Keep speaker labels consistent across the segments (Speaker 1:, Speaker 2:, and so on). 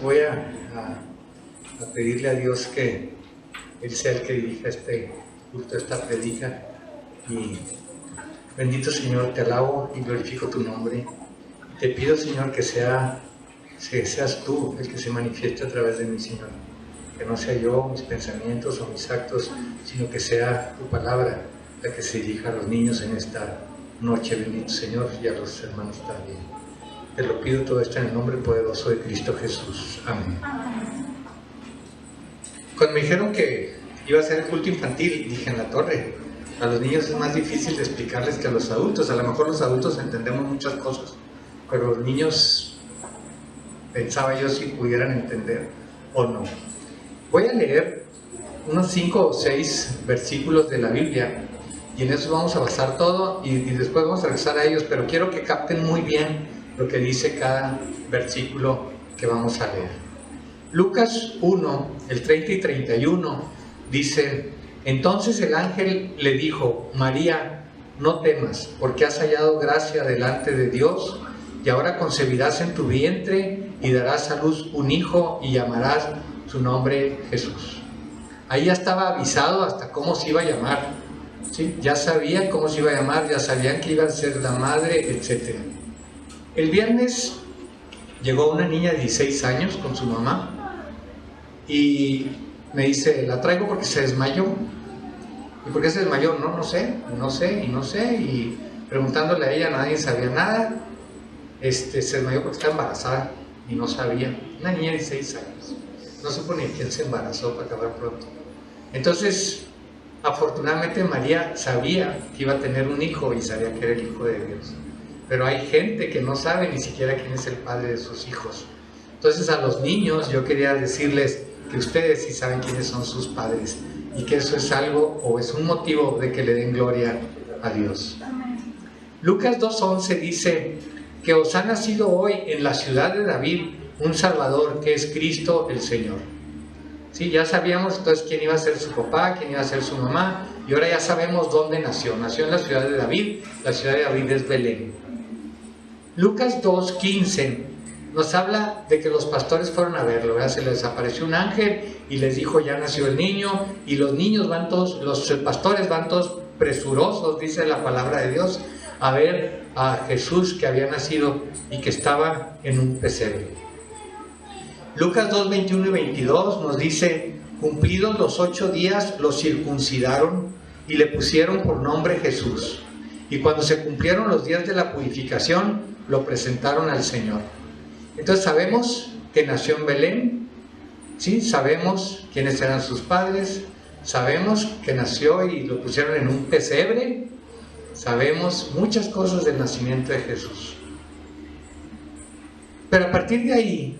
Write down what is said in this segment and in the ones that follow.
Speaker 1: Voy a pedirle a Dios que Él sea el que dirija este culto, esta predica. Y bendito Señor, te alabo y glorifico tu nombre. Te pido, Señor, que seas tú el que se manifieste a través de mí, Señor. Que no sea yo, mis pensamientos o mis actos, sino que sea tu palabra la que se dirija a los niños en esta noche, bendito Señor, y a los hermanos también. Te lo pido todo esto en el nombre poderoso de Cristo Jesús. Amén. Cuando me dijeron que iba a ser el culto infantil, dije: en la torre, a los niños es más difícil de explicarles que a los adultos. A lo mejor los adultos entendemos muchas cosas, pero los niños, pensaba yo si pudieran entender o no. Voy a leer unos 5 o 6 versículos de la Biblia, y en eso vamos a basar todo, y después vamos a regresar a ellos, pero quiero que capten muy bien lo que dice cada versículo que vamos a leer. Lucas 1, el 30 y 31 dice: entonces el ángel le dijo: María, no temas, porque has hallado gracia delante de Dios, y ahora concebirás en tu vientre y darás a luz un hijo y llamarás su nombre Jesús. Ahí ya estaba avisado hasta cómo se iba a llamar, ¿sí? Ya sabían cómo se iba a llamar, ya sabían que iba a ser la madre, etc. El viernes llegó una niña de 16 años con su mamá y me dice: la traigo porque se desmayó. ¿Y por qué se desmayó? No sé. Y preguntándole a ella, nadie sabía nada. Se desmayó porque estaba embarazada y no sabía. Una niña de 16 años. No supo ni quién se embarazó, para acabar pronto. Entonces, afortunadamente María sabía que iba a tener un hijo y sabía que era el Hijo de Dios. Pero hay gente que no sabe ni siquiera quién es el padre de sus hijos. Entonces, a los niños yo quería decirles que ustedes sí saben quiénes son sus padres, y que eso es algo, o es un motivo de que le den gloria a Dios. Lucas 2:11 dice que os ha nacido hoy en la ciudad de David un Salvador, que es Cristo el Señor. Sí, ya sabíamos entonces quién iba a ser su papá, quién iba a ser su mamá, y ahora ya sabemos dónde nació. Nació en la ciudad de David. La ciudad de David es Belén. Lucas 2:15 nos habla de que los pastores fueron a verlo, ¿verdad? Se les apareció un ángel y les dijo: ya nació el niño. Y los niños van todos, los pastores van todos presurosos, dice la palabra de Dios, a ver a Jesús que había nacido y que estaba en un pesebre. Lucas 2:21 y 22 nos dice: cumplidos los 8 días lo circuncidaron y le pusieron por nombre Jesús. Y cuando se cumplieron los días de la purificación, lo presentaron al Señor. Entonces sabemos que nació en Belén, ¿sí? Sabemos quiénes eran sus padres, sabemos que nació y lo pusieron en un pesebre, sabemos muchas cosas del nacimiento de Jesús. Pero a partir de ahí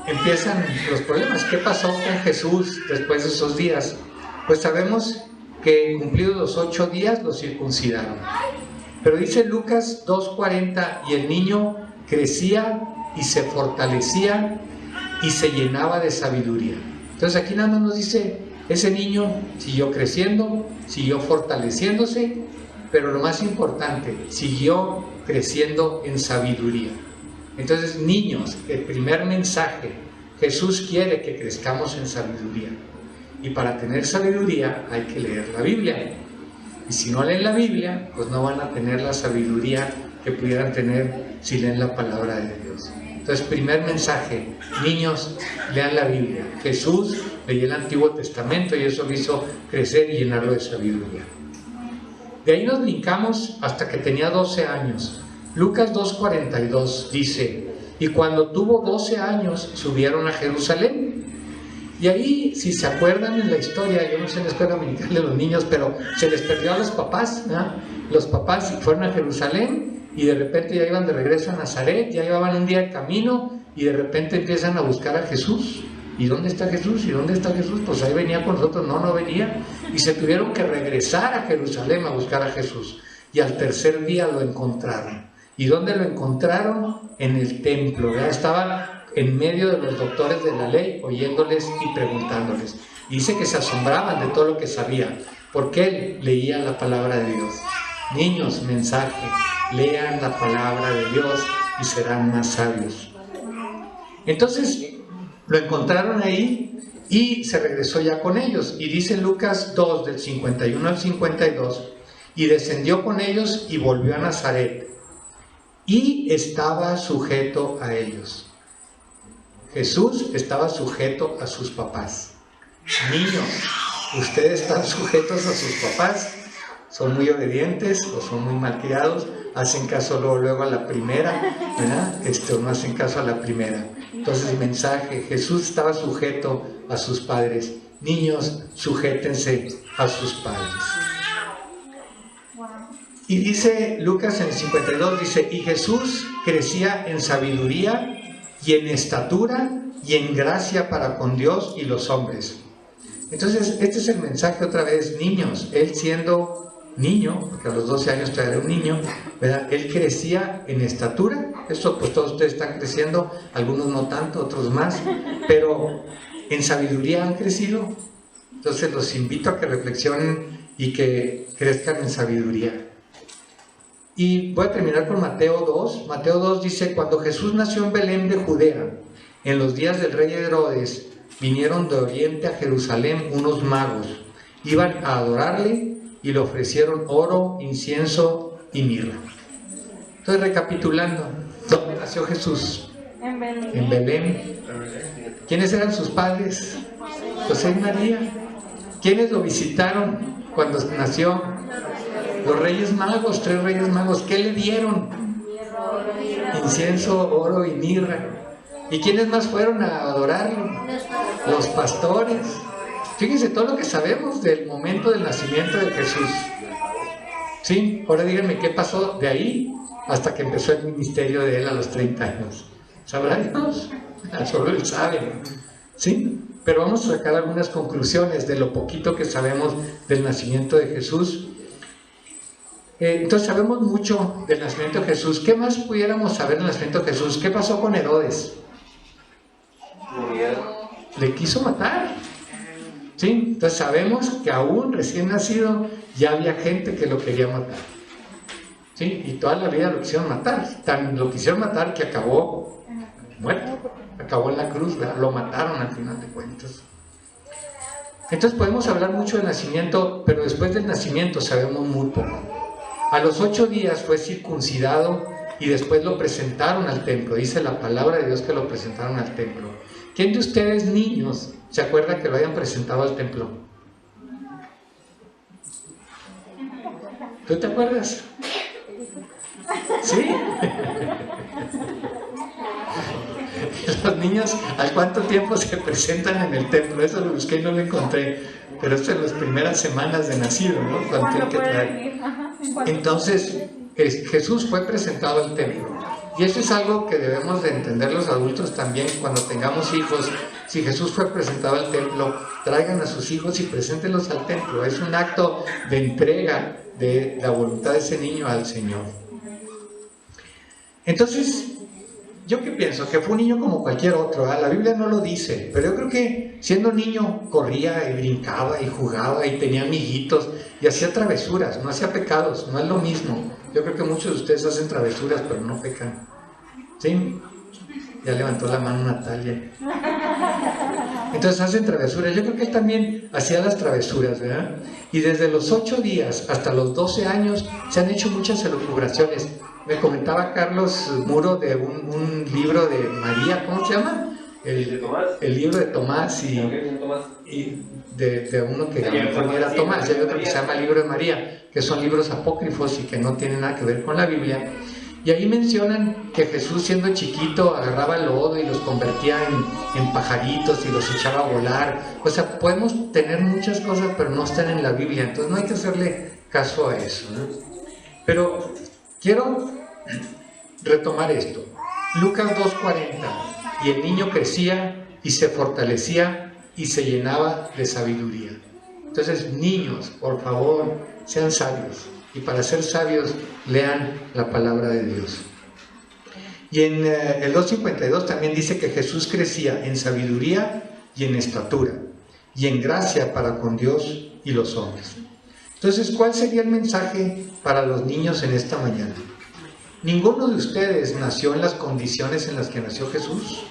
Speaker 1: empiezan los problemas. ¿Qué pasó con Jesús después de esos días? Pues sabemos que cumplidos los 8 días lo circuncidaron. Pero dice Lucas 2:40: y el niño crecía y se fortalecía y se llenaba de sabiduría. Entonces aquí nada más nos dice: ese niño siguió creciendo, siguió fortaleciéndose, pero lo más importante, siguió creciendo en sabiduría. Entonces, niños, el primer mensaje: Jesús quiere que crezcamos en sabiduría. Y para tener sabiduría hay que leer la Biblia. Y si no leen la Biblia, pues no van a tener la sabiduría que pudieran tener si leen la palabra de Dios. Entonces, primer mensaje: niños, lean la Biblia. Jesús leyó el Antiguo Testamento y eso lo hizo crecer y llenarlo de sabiduría. De ahí nos brincamos hasta que tenía 12 años. Lucas 2:42 dice: y cuando tuvo 12 años subieron a Jerusalén. Y ahí, si se acuerdan en la historia, yo no sé en la escuela dominical de los niños, pero se les perdió a los papás, ¿no? Los papás fueron a Jerusalén y de repente ya iban de regreso a Nazaret, ya llevaban un día de camino y de repente empiezan a buscar a Jesús. ¿Y dónde está Jesús? ¿Y dónde está Jesús? Pues ahí venía con nosotros. No venía. Y se tuvieron que regresar a Jerusalén a buscar a Jesús. Y al tercer día lo encontraron. ¿Y dónde lo encontraron? En el templo, ¿verdad? Estaba en medio de los doctores de la ley, oyéndoles y preguntándoles. Y dice que se asombraban de todo lo que sabía, porque él leía la palabra de Dios. Niños, mensaje: lean la palabra de Dios y serán más sabios. Entonces lo encontraron ahí y se regresó ya con ellos. Y dice Lucas 2, del 51 al 52, y descendió con ellos y volvió a Nazaret, y estaba sujeto a ellos. Jesús estaba sujeto a sus papás. Niños, ¿ustedes están sujetos a sus papás? ¿Son muy obedientes o son muy malcriados? ¿Hacen caso luego a la primera? ¿Verdad? O no hacen caso a la primera. Entonces, mensaje: Jesús estaba sujeto a sus padres. Niños, sujétense a sus padres. Y dice Lucas en el 52, dice: y Jesús crecía en sabiduría y en estatura y en gracia para con Dios y los hombres. Entonces, este es el mensaje otra vez: niños. Él siendo niño, porque a los 12 años todavía era un niño, ¿verdad? Él crecía en estatura. Esto pues todos ustedes están creciendo, algunos no tanto, otros más, pero en sabiduría han crecido. Entonces los invito a que reflexionen y que crezcan en sabiduría. Y voy a terminar con Mateo 2. Mateo 2 dice: cuando Jesús nació en Belén de Judea, en los días del rey Herodes, vinieron de oriente a Jerusalén unos magos. Iban a adorarle y le ofrecieron oro, incienso y mirra. Entonces, recapitulando, ¿dónde nació Jesús?
Speaker 2: En Belén.
Speaker 1: En Belén. ¿Quiénes eran sus padres? José y María. ¿Quiénes lo visitaron cuando nació? Los reyes magos, 3 reyes magos. ¿Qué le dieron? Incienso, oro y mirra. ¿Y quiénes más fueron a adorarlo? Los pastores. Fíjense todo lo que sabemos del momento del nacimiento de Jesús. ¿Sí? Ahora díganme qué pasó de ahí hasta que empezó el ministerio de él a los 30 años. ¿Sabrá Dios? Solo él sabe. ¿Sí? Pero vamos a sacar algunas conclusiones de lo poquito que sabemos del nacimiento de Jesús. Entonces sabemos mucho del nacimiento de Jesús. ¿Qué más pudiéramos saber del nacimiento de Jesús? ¿Qué pasó con Herodes? Le quiso matar. ¿Sí? Entonces sabemos que aún recién nacido ya había gente que lo quería matar. ¿Sí? Y toda la vida lo quisieron matar. Tan lo quisieron matar que acabó muerto. Acabó en la cruz, ¿verdad? Lo mataron al final de cuentas. Entonces podemos hablar mucho del nacimiento, pero después del nacimiento sabemos muy poco. A los 8 días fue circuncidado y después lo presentaron al templo. Dice la palabra de Dios que lo presentaron al templo. ¿Quién de ustedes, niños, se acuerda que lo hayan presentado al templo? ¿Tú te acuerdas? ¿Sí? Los niños, ¿al cuánto tiempo se presentan en el templo? Eso lo busqué y no lo encontré. Pero esto en las primeras semanas de nacido, ¿no? Cuando tienen que traer. Entonces, Jesús fue presentado al templo. Y eso es algo que debemos de entender los adultos también cuando tengamos hijos. Si Jesús fue presentado al templo, traigan a sus hijos y preséntenlos al templo. Es un acto de entrega de la voluntad de ese niño al Señor. Entonces, ¿yo qué pienso? Que fue un niño como cualquier otro, ¿eh? La Biblia no lo dice, pero yo creo que siendo niño corría y brincaba y jugaba y tenía amiguitos y hacía travesuras, no hacía pecados, no es lo mismo. Yo creo que muchos de ustedes hacen travesuras, pero no pecan. ¿Sí? Ya levantó la mano Natalia. Entonces hacen travesuras. Yo creo que él también hacía las travesuras, ¿verdad? Y desde los 8 días hasta los 12 años se han hecho muchas elucubraciones. Me comentaba Carlos Muro de un libro de María, ¿cómo se llama? El libro de Tomás y de uno que también era Tomás, y hay otro que se llama Libro de María, que son libros apócrifos y que no tienen nada que ver con la Biblia. Y ahí mencionan que Jesús, siendo chiquito, agarraba el lodo y los convertía en pajaritos y los echaba a volar. O sea, podemos tener muchas cosas, pero no están en la Biblia, entonces no hay que hacerle caso a eso, ¿no? Pero quiero retomar esto. Lucas 2:40. Y el niño crecía y se fortalecía y se llenaba de sabiduría. Entonces, niños, por favor, sean sabios. Y para ser sabios, lean la palabra de Dios. Y en el 2:52 también dice que Jesús crecía en sabiduría y en estatura, y en gracia para con Dios y los hombres. Entonces, ¿cuál sería el mensaje para los niños en esta mañana? Ninguno de ustedes nació en las condiciones en las que nació Jesús.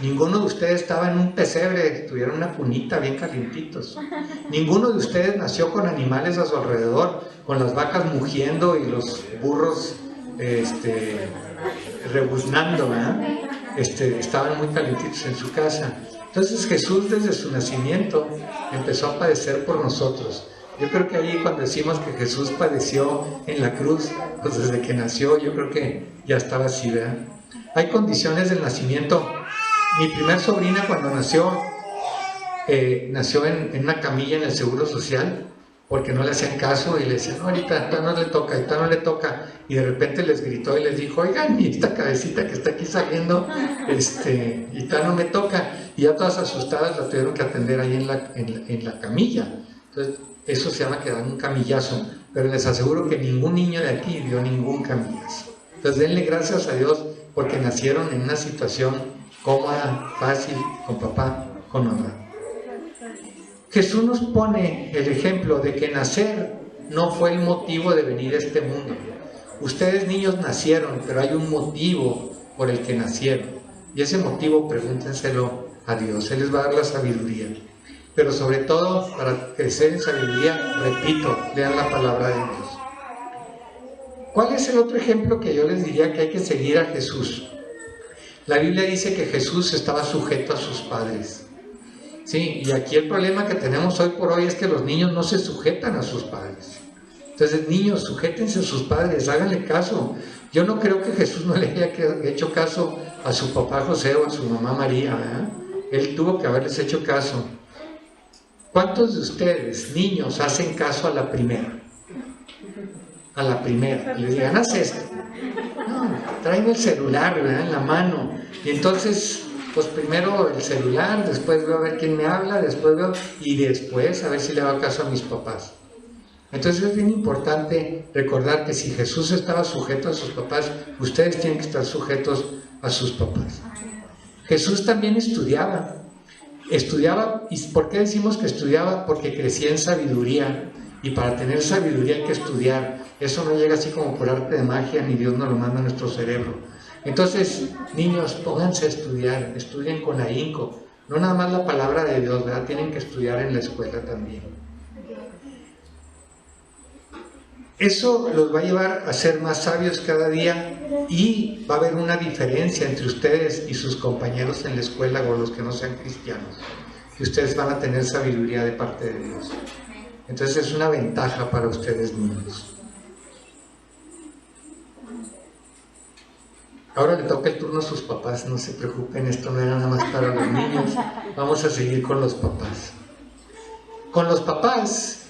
Speaker 1: Ninguno de ustedes estaba en un pesebre, tuvieron una cunita bien calientitos. Ninguno de ustedes nació con animales a su alrededor, con las vacas mugiendo y los burros rebuznando, ¿verdad? Estaban muy calientitos en su casa. Entonces Jesús desde su nacimiento empezó a padecer por nosotros. Yo creo que ahí cuando decimos que Jesús padeció en la cruz, pues desde que nació yo creo que ya estaba así, ¿verdad? Hay condiciones del nacimiento. Mi primer sobrina cuando nació en una camilla en el Seguro Social, porque no le hacían caso y le decían, no, ahorita no le toca, ahorita no le toca, y de repente les gritó y les dijo, oigan, y esta cabecita que está aquí saliendo, ahorita no me toca, y ya todas asustadas la tuvieron que atender ahí en la camilla. Entonces eso se llama que dan un camillazo, pero les aseguro que ningún niño de aquí dio ningún camillazo. Entonces denle gracias a Dios porque nacieron en una situación cómoda, fácil, con papá, con mamá. Jesús nos pone el ejemplo de que nacer no fue el motivo de venir a este mundo. Ustedes niños nacieron, pero hay un motivo por el que nacieron. Y ese motivo pregúntenselo a Dios, Él les va a dar la sabiduría. Pero sobre todo, para crecer en sabiduría, repito, lean la palabra de Dios. ¿Cuál es el otro ejemplo que yo les diría que hay que seguir a Jesús? La Biblia dice que Jesús estaba sujeto a sus padres. Sí, y aquí el problema que tenemos hoy por hoy es que los niños no se sujetan a sus padres. Entonces, niños, sujétense a sus padres, háganle caso. Yo no creo que Jesús no le haya hecho caso a su papá José o a su mamá María, ¿verdad? Él tuvo que haberles hecho caso. ¿Cuántos de ustedes, niños, hacen caso a la primera? A la primera. Y le digan, haz esto. No, tráeme el celular, ¿verdad?, en la mano. Y entonces, pues primero el celular, después veo a ver quién me habla, después a ver si le hago caso a mis papás. Entonces es bien importante recordar que si Jesús estaba sujeto a sus papás, ustedes tienen que estar sujetos a sus papás. Jesús también estudiaba. ¿Y por qué decimos que estudiaba? Porque crecía en sabiduría. Y para tener sabiduría hay que estudiar. Eso no llega así como por arte de magia, ni Dios nos lo manda a nuestro cerebro. Entonces, niños, pónganse a estudiar, estudien con ahínco. No nada más la palabra de Dios, ¿verdad? Tienen que estudiar en la escuela también. Eso los va a llevar a ser más sabios cada día y va a haber una diferencia entre ustedes y sus compañeros en la escuela o los que no sean cristianos. Y ustedes van a tener sabiduría de parte de Dios. Entonces es una ventaja para ustedes niños. Ahora le toca el turno a sus papás, no se preocupen, esto no era nada más para los niños. Vamos a seguir con los papás. Con los papás,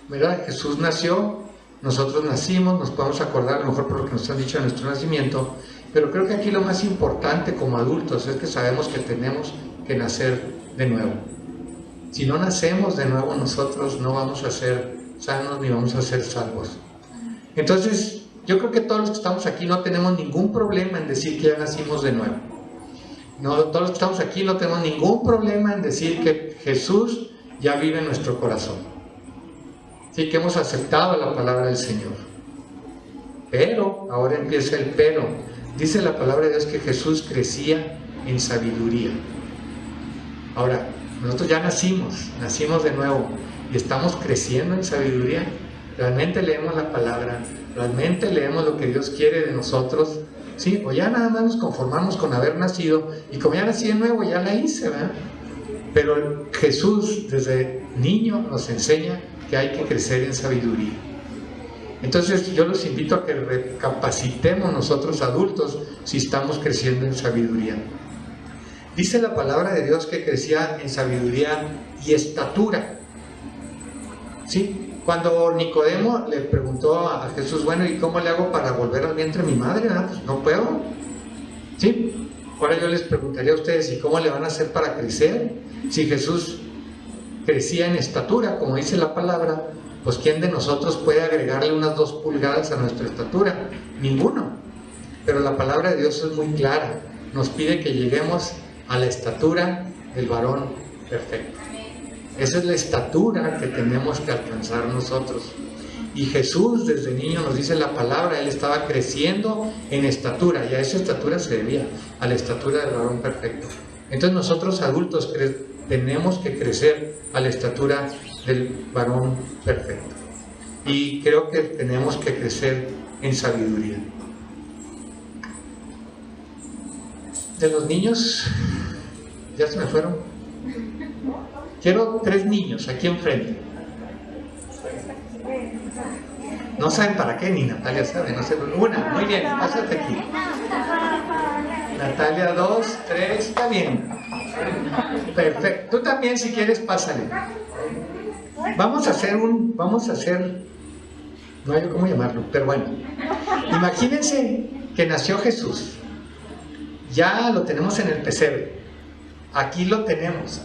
Speaker 1: ¿verdad? Jesús nació, nosotros nacimos, nos podemos acordar a lo mejor por lo que nos han dicho de nuestro nacimiento, pero creo que aquí lo más importante como adultos es que sabemos que tenemos que nacer de nuevo. Si no nacemos de nuevo nosotros no vamos a ser sanos ni vamos a ser salvos. Entonces, yo creo que todos los que estamos aquí no tenemos ningún problema en decir que ya nacimos de nuevo. No, todos los que estamos aquí no tenemos ningún problema en decir que Jesús ya vive en nuestro corazón. Sí, que hemos aceptado la palabra del Señor. Pero, ahora empieza el pero. Dice la palabra de Dios que Jesús crecía en sabiduría. Ahora, nosotros ya nacimos de nuevo y estamos creciendo en sabiduría. Realmente leemos la palabra, realmente leemos lo que Dios quiere de nosotros, ¿sí? O ya nada más nos conformamos con haber nacido y como ya nací de nuevo, ya la hice, ¿verdad? Pero Jesús desde niño nos enseña que hay que crecer en sabiduría. Entonces yo los invito a que recapacitemos nosotros adultos si estamos creciendo en sabiduría. Dice la palabra de Dios que crecía en sabiduría y estatura, ¿sí? Cuando Nicodemo le preguntó a Jesús, bueno, ¿y cómo le hago para volver al vientre de mi madre? Pues no puedo, ¿sí? Ahora yo les preguntaría a ustedes, ¿y cómo le van a hacer para crecer? Si Jesús crecía en estatura, como dice la palabra, pues ¿quién de nosotros puede agregarle unas 2 pulgadas a nuestra estatura? Ninguno. Pero la palabra de Dios es muy clara, nos pide que lleguemos a la estatura del varón perfecto. Esa es la estatura que tenemos que alcanzar nosotros. Y Jesús desde niño nos dice la palabra, Él estaba creciendo en estatura, y a esa estatura se debía, a la estatura del varón perfecto. Entonces nosotros adultos tenemos que crecer a la estatura del varón perfecto. Y creo que tenemos que crecer en sabiduría. De los niños, ya se me fueron. Quiero 3 niños aquí enfrente. No saben para qué, ni Natalia sabe, no sé. Una, muy bien, pásate aquí. Natalia, 2, 3, está bien. Perfecto. Tú también, si quieres, pásale. Vamos a hacer, no hay cómo llamarlo, pero bueno. Imagínense que nació Jesús. Ya lo tenemos en el pesebre. Aquí lo tenemos.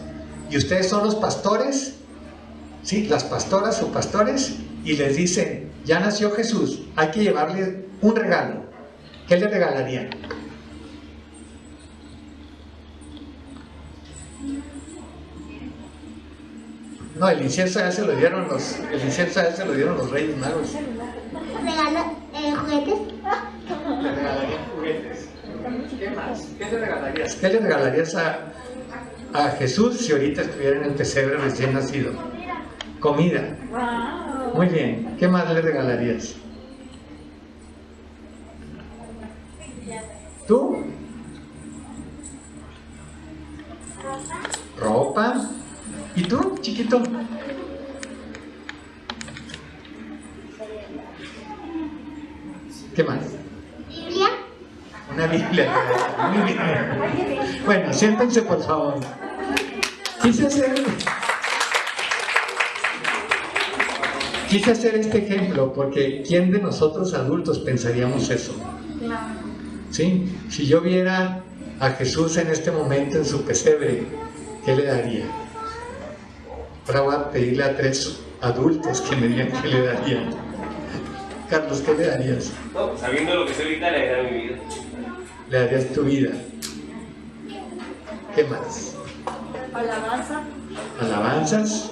Speaker 1: Y ustedes son los pastores, ¿sí? Las pastoras o pastores, y les dicen, ya nació Jesús, hay que llevarle un regalo. ¿Qué le regalarían? No, el incienso ya se lo dieron los Reyes Magos.
Speaker 2: ¿Juguetes?
Speaker 1: Le regalarían juguetes. ¿Qué más? ¿Qué le regalarías? ¿Qué le regalarías a Jesús si ahorita estuviera en el pesebre recién nacido? Comida. Muy bien. ¿Qué más le regalarías? ¿Tú? ¿Ropa? ¿Y tú, chiquito? ¿Qué más?
Speaker 2: ¿Biblia?
Speaker 1: Una Biblia. Muy bien. Bueno, siéntense por favor. Quise hacer este ejemplo porque ¿quién de nosotros adultos pensaríamos eso? ¿Sí? Si yo viera a Jesús en este momento en su pesebre, ¿qué le daría? Ahora voy a pedirle a 3 adultos que me digan qué le darían. Carlos, ¿qué le darías?
Speaker 3: No, sabiendo lo que soy ahorita, le daría mi vida.
Speaker 1: Le darías tu vida. ¿Qué más?
Speaker 2: Alabanza.
Speaker 1: ¿Alabanzas?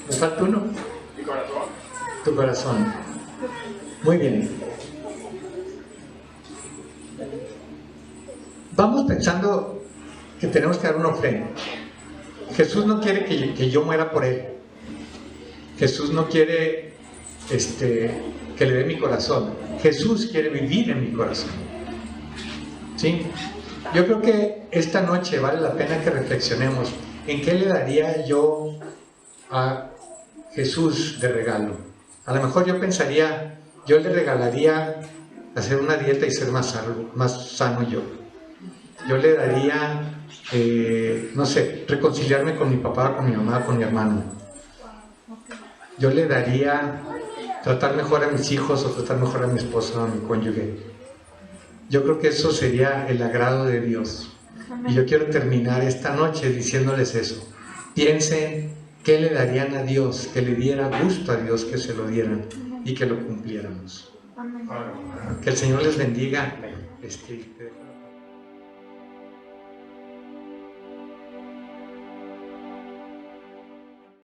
Speaker 1: ¿Me falta uno?
Speaker 3: Mi corazón.
Speaker 1: Tu corazón. Muy bien. Vamos pensando que tenemos que dar una ofrenda. Jesús no quiere que yo muera por Él. Jesús no quiere que le dé mi corazón. Jesús quiere vivir en mi corazón. ¿Sí? Yo creo que esta noche vale la pena que reflexionemos en qué le daría yo a Jesús de regalo. A lo mejor yo pensaría, yo le regalaría hacer una dieta y ser más sano yo. Yo le daría, no sé, reconciliarme con mi papá, con mi mamá, con mi hermano. Yo le daría tratar mejor a mis hijos o tratar mejor a mi esposa o a mi cónyuge. Yo creo que eso sería el agrado de Dios. Y yo quiero terminar esta noche diciéndoles eso. Piensen qué le darían a Dios, que le diera gusto a Dios que se lo dieran y que lo cumpliéramos. Que el Señor les bendiga.